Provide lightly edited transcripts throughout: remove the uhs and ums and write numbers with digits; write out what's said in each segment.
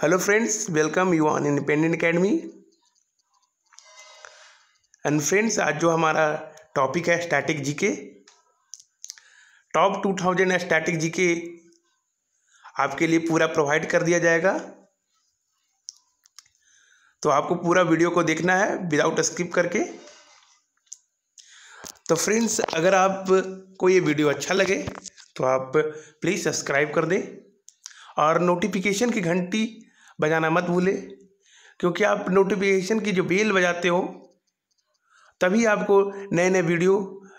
Hello friends, welcome you on independent academy. And friends, आज जो हमारा टॉपिक है static GK, top 2000 static GK आपके लिए पूरा प्रोवाइड कर दिया जाएगा। तो आपको पूरा वीडियो को देखना है विदाउट स्किप करके। तो फ्रेंड्स, अगर आपको ये वीडियो अच्छा लगे तो आप प्लीज़ सब्सक्राइब कर दें और नोटिफिकेशन की घंटी बजाना मत भूलें, क्योंकि आप नोटिफिकेशन की जो बेल बजाते हो तभी आपको नए नए वीडियो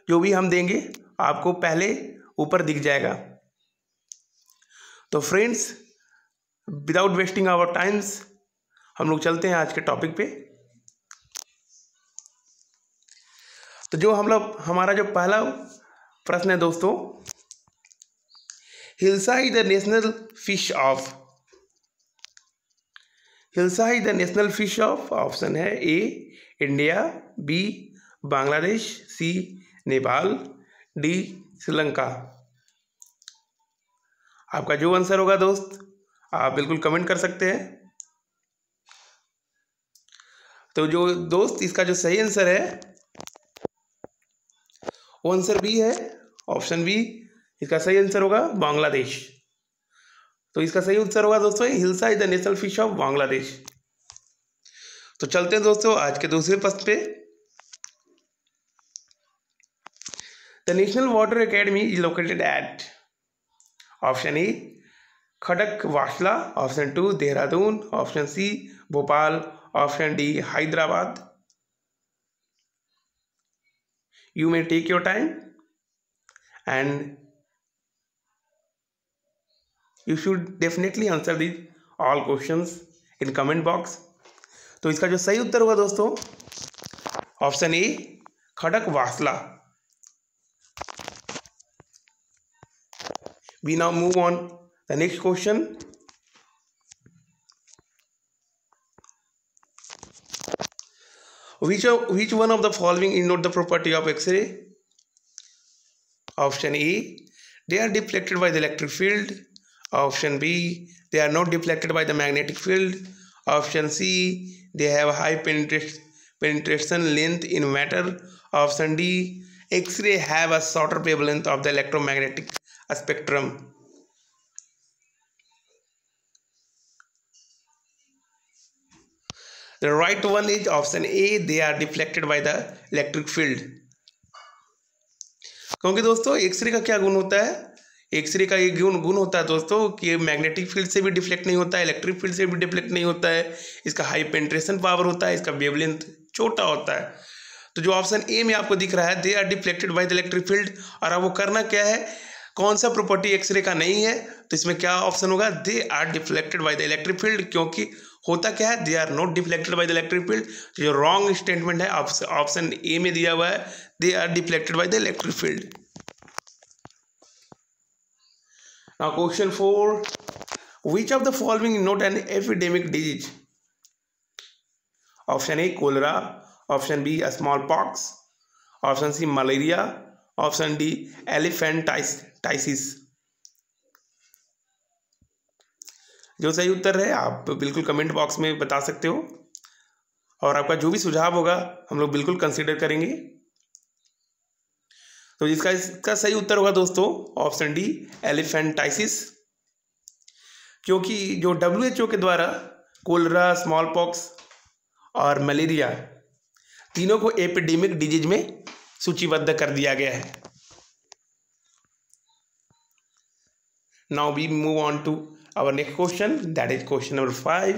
जो भी हम देंगे आपको पहले ऊपर दिख जाएगा। तो friends, without wasting our times हम लोग चलते हैं आज के टॉपिक पे। तो जो हमारा जो पहला प्रश्न है दोस्तों, hilsa is the national fish of. Hilsa is the national fish of. Option है ए इंडिया, बी बांग्लादेश, सी नेपाल, डी श्रीलंका। आपका जो आंसर होगा दोस्त आप बिल्कुल कमेंट कर सकते हैं। तो जो दोस्त इसका जो सही आंसर है वो आंसर बी है। ऑप्शन बी इसका सही आंसर होगा बांग्लादेश। तो इसका सही आंसर होगा दोस्तों hilsa is the national fish of Bangladesh. तो चलते हैं दोस्तों आज के दूसरे प्रश्न पे। The national water academy is located at. Option A Khadakwasla, option 2 Dehradun, option C Bhopal, option D Hyderabad. You may take your time and you should definitely answer these all questions in comment box. तो इसका जो सही उत्तर होगा दोस्तों option A Khadakwasla. We now move on the next question. Which one of the following is not the property of X-ray? Option A, they are deflected by the electric field. Option B, they are not deflected by the magnetic field. Option C, they have high penetration length in matter. Option D, X-ray have a shorter wavelength of the electromagnetic spectrum. The right one is option A, they are deflected by the electric field. क्योंकि दोस्तों x ray का क्या गुण होता है, x ray का ये गुण होता है दोस्तों कि मैग्नेटिक फील्ड से भी डिफ्लेक्ट नहीं होता है, इलेक्ट्रिक फील्ड से भी डिफ्लेक्ट नहीं होता है, इसका हाई पेनिट्रेशन पावर होता है, इसका वेवलेंथ छोटा होता है। तो जो ऑप्शन ए में आपको दिख रहा है they are deflected by the electric field, और अब वो करना क्या है, कौन सा प्रॉपर्टी एक्सरे का नहीं है, तो इसमें क्या ऑप्शन होगा they are deflected by the electric field. क्योंकि होता क्या है they are not deflected by the electric field. जो रॉन्ग स्टेटमेंट है ऑप्शन ए में दिया हुआ है they are deflected by the electric field. Now question 4, which of the following is not an epidemic disease? Option A cholera, option B smallpox, option C malaria, option D elephantiasis। जो सही उत्तर है आप बिल्कुल comment box में बता सकते हो, और आपका जो भी सुझाव होगा हम लोग बिल्कुल कंसीडर करेंगे। तो इसका सही उत्तर होगा दोस्तों ऑप्शन डी एलिफेंटाइसिस। क्योंकि जो WHO के द्वारा कोलरा, स्मॉल पॉक्स और मलेरिया तीनों को एपिडेमिक डिजीज में सूचीबद्ध कर दिया गया है। Now we move on to our next question, that is question number 5।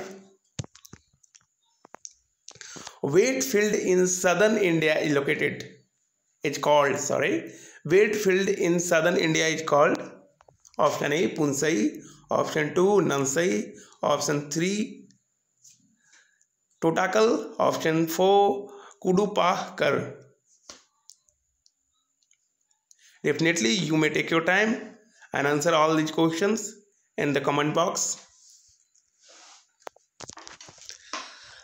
Wet field in southern India is located is called, wet field in southern India is called. Option A Punsai, option 2 Nansai, option 3 Totakal, option 4 Kudupahkar. Definitely you may take your time and answer all these questions in the comment box.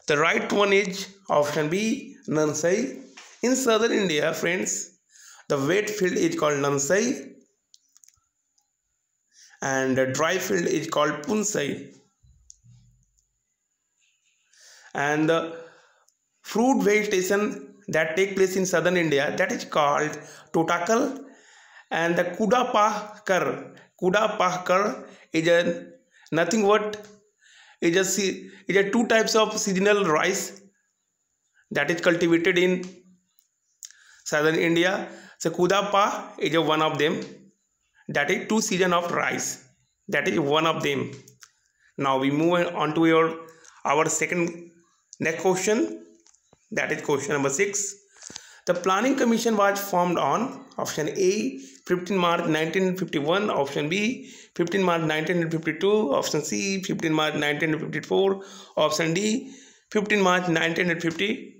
The right one is option B Nansai. In southern India, friends, the wet field is called Nansai and the dry field is called Punsai. And the fruit vegetation that take place in southern India, that is called totakal. And the kudapahkar is a nothing but is a two types of seasonal rice that is cultivated in southern India. So kudapa is a one of them, that is two season of rice, that is one of them. Now we move on to our second next question, that is question number 6. The Planning Commission was formed on option A 15 March 1951, option B 15 March 1952, option C 15 March 1954, option D 15 March 1950.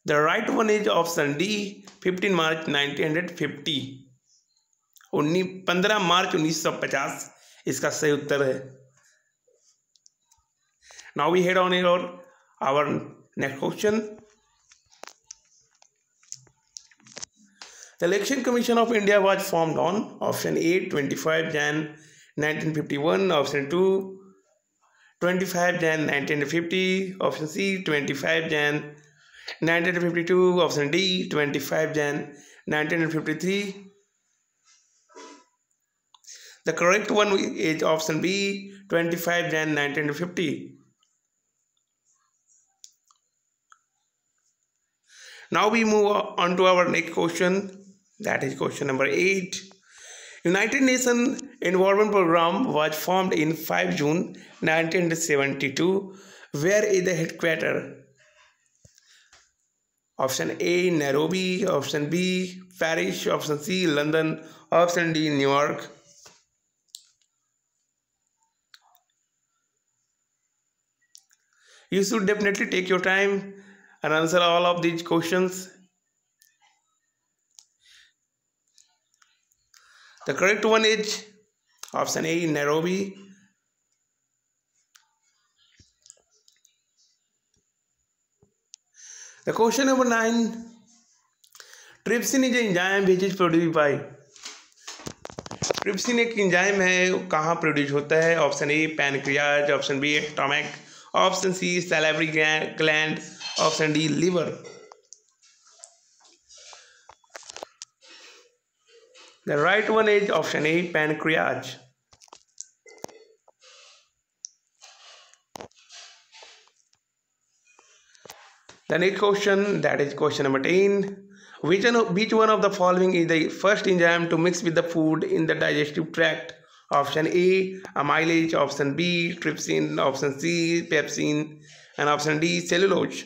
The right one is option D 15 March 1950. 15 मार्च 1950 इसका सही उत्तर है. Now we head on our next question. The Election Commission of India was formed on option A 25 Jan 1951, option 2 25 Jan 1950, option C 25 Jan 1952, option D 25 Jan 1953. The correct one is option B 25 Jan 1950. Now we move on to our next question, that is question number 8. United Nations Environment Program was formed in 5 June 1972. Where is the headquarters? Option A Nairobi, option B Paris, option C London, option D New York. You should definitely take your time and answer all of these questions. The correct one is option A Nairobi. The question number 9. Trypsin is an enzyme which is produced by. Trypsin एक enzyme है, कहाँ produce होता है? Option A pancreas, option B stomach, option C salivary gland, option D liver. The right one is option A pancreas. The next question, that is question number 10. Which one of the following is the first enzyme to mix with the food in the digestive tract? Option A amylase, option B trypsin, option C pepsin, and option D cellulose.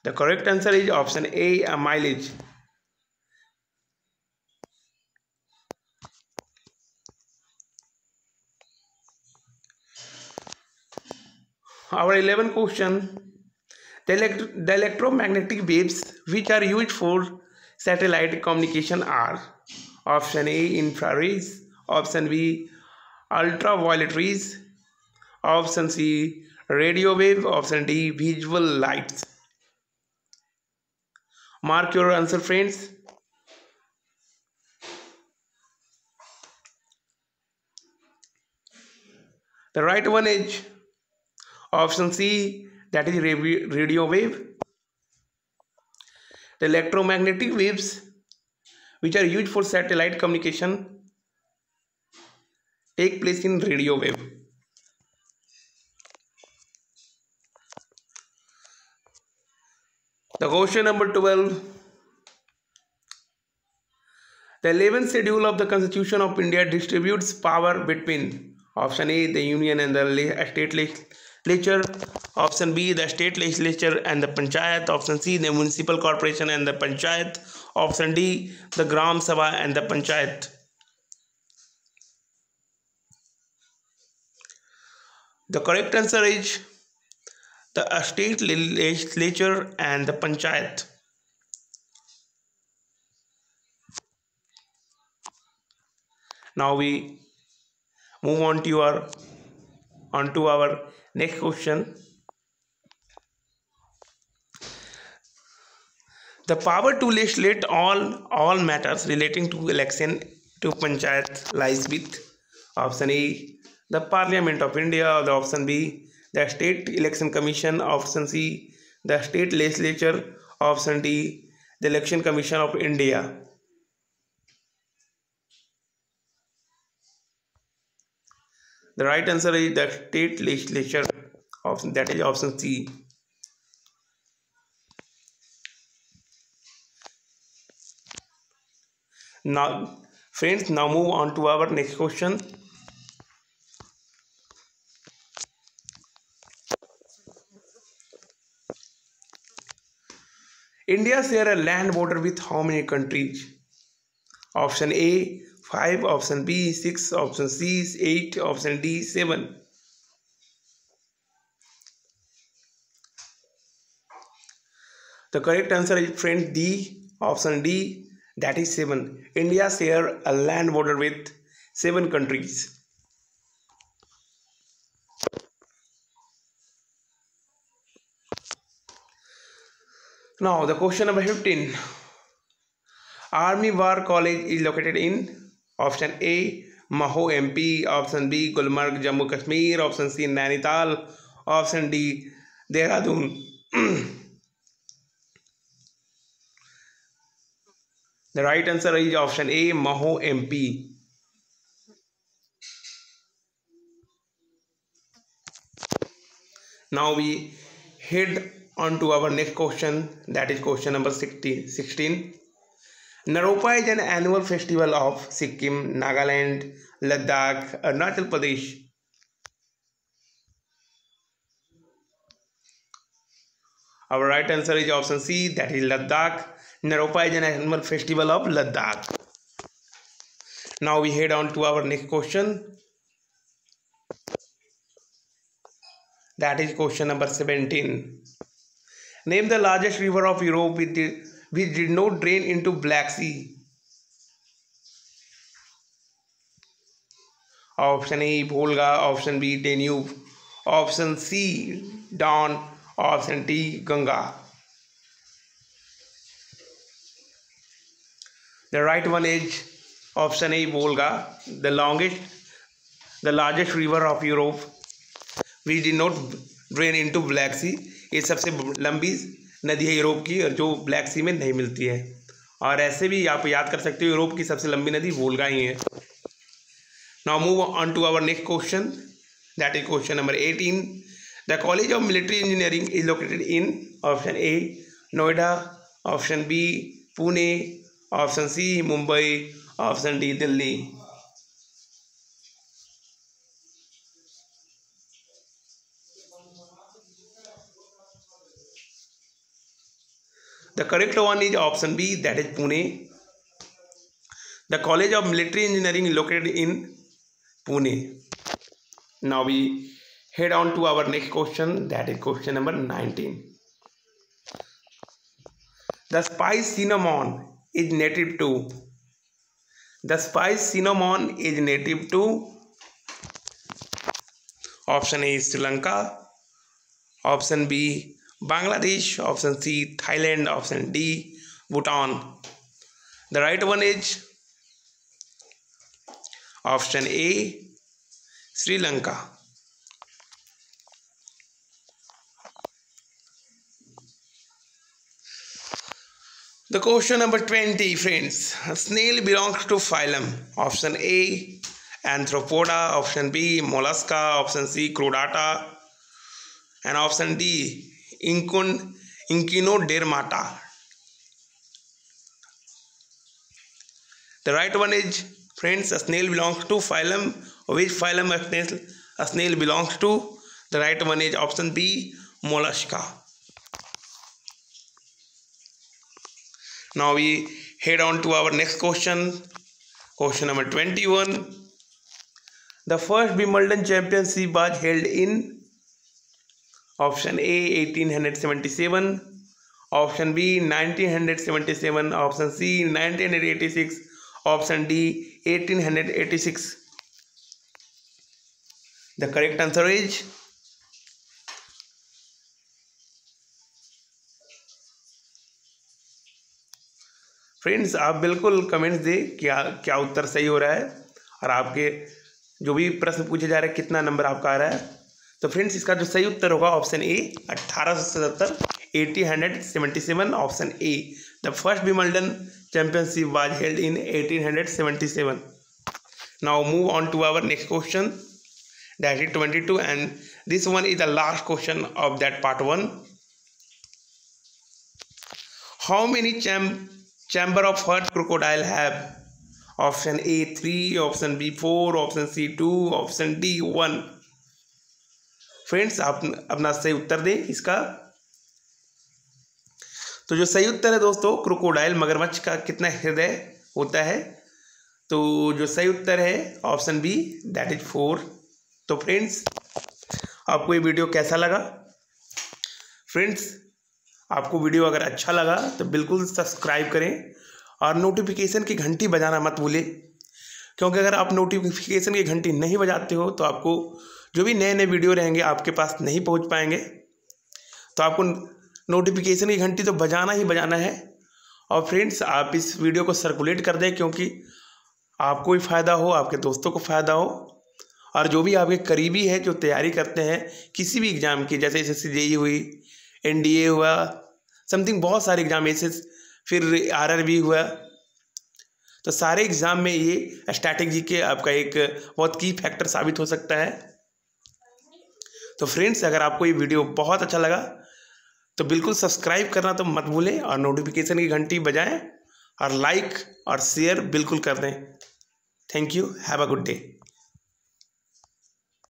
The correct answer is option A amylase. Our 11th question. The electromagnetic waves which are used for satellite communication are option A infrared, option B ultraviolet rays, option C radio wave, option D visual lights. Mark your answer, friends. The right one is option C, that is radio wave. The electromagnetic waves which are used for satellite communication take place in radio wave. The question number 12. The 11th schedule of the Constitution of India distributes power between option A the Union and the state legislature, option B the state legislature and the panchayat, option C the municipal corporation and the panchayat, option D the gram sabha and the panchayat. The correct answer is the state legislature and the panchayat. Now we move on to our next question. The power to legislate all matters relating to election to panchayat lies with option A, the Parliament of India, or the option B, the State Election Commission, option C, the State Legislature, option D, the Election Commission of India. The right answer is the State Legislature, option, that is option C. Now, friends, now move on to our next question. India share a land border with how many countries? Option A 5, option B 6, option C 8, option D 7. The correct answer is, friend, D, option D, that is 7. India share a land border with 7 countries. Now the question number 15. Army War College is located in option A Maho MP, option B Gulmarg Jammu Kashmir, option C Nainital, option D Dehradun. The right answer is option A Maho MP. Now we head on to our next question, that is question number 16. Naropa is an annual festival of Sikkim, Nagaland, Ladakh, Arunachal Pradesh. Our right answer is option C, that is Ladakh. Naropa is an annual festival of Ladakh. Now we head on to our next question, that is question number 17. Name the largest river of Europe which did not drain into Black Sea. Option A Volga, option B Danube, option C Don, option D Ganga. The right one is option A Volga, the largest river of Europe which did not drain into Black Sea. ये सबसे लंबी नदी है Europe की और जो black सी में नहीं मिलती है, और ऐसे भी आप याद कर सकते हो यूरोप की सबसे लंबी नदी वोल्गा ही है. Now move on to our next question, that is question number 18. The college of military engineering is located in option A Noida, option B Pune, option C Mumbai, option D Delhi. The correct one is option B, that is Pune. The College of Military Engineering is located in Pune. Now we head on to our next question, that is question number 19. The spice cinnamon is native to. The spice cinnamon is native to. Option A Sri Lanka, option B Bangladesh, option C Thailand, option D Bhutan. The right one is option A Sri Lanka. The question number 20, friends. A snail belongs to phylum. Option A Arthropoda, option B Mollusca, option C Chordata, and option D Echinodermata. The right one is, friends, a snail belongs to phylum. Which phylum a snail belongs to? The right one is option B Mollusca. Now we head on to our next question, question number 21. The first Wimbledon championship was held in option A 1877, option B 1977, option C 1986, option D 1886. The correct answer is friends आप बिल्कुल comments दें क्या क्या उत्तर सही हो रहा है और आपके जो भी प्रश्न पूछे जा रहे हैं कितना नंबर आपका आ रहा है। तो फ्रेंड्स इसका जो सही उत्तर होगा option A 1877, 1877 option A. The first Wimbledon championship was held in 1877। Now move on to our next question, that is 22, and this one is the last question of that part 1. How many chamber of heart crocodile have? Option A 3, option B 4, option C 2, option D 1. Friends आप अपना सही उत्तर दें इसका। तो जो सही उत्तर है दोस्तों, क्रोकोडाइल मगरमच्छ का कितना हृदय होता है? तो जो सही उत्तर है ऑप्शन बी, दैट इज 4। तो फ्रेंड्स आपको ये वीडियो कैसा लगा? फ्रेंड्स आपको वीडियो अगर अच्छा लगा तो बिल्कुल सब्सक्राइब करें और नोटिफिकेशन की घंटी बजाना मत भूलें, क्योंकि अगर आप नोटिफिकेशन की घंटी नहीं बजाते हो तो आपको जो भी नए नए वीडियो रहेंगे आपके पास नहीं पहुंच पाएंगे। तो आपको नोटिफिकेशन की घंटी तो बजाना ही बजाना है। और फ्रेंड्स आप इस वीडियो को सर्कुलेट कर दें, क्योंकि आपको भी फ़ायदा हो, आपके दोस्तों को फ़ायदा हो, और जो भी आपके करीबी है जो तैयारी करते हैं किसी भी एग्ज़ाम की, जैसे SSC JEE हुई, NDA हुआ, समथिंग बहुत सारे एग्ज़ाम फिर RRB हुआ। तो सारे एग्ज़ाम में ये स्टैटिक जीके आपका एक बहुत की फैक्टर साबित हो सकता है। तो फ्रेंड्स अगर आपको ये वीडियो बहुत अच्छा लगा तो बिल्कुल सब्सक्राइब करना तो मत भूलें और नोटिफिकेशन की घंटी बजाएं और लाइक और शेयर बिल्कुल कर दें। Thank you, have a good day.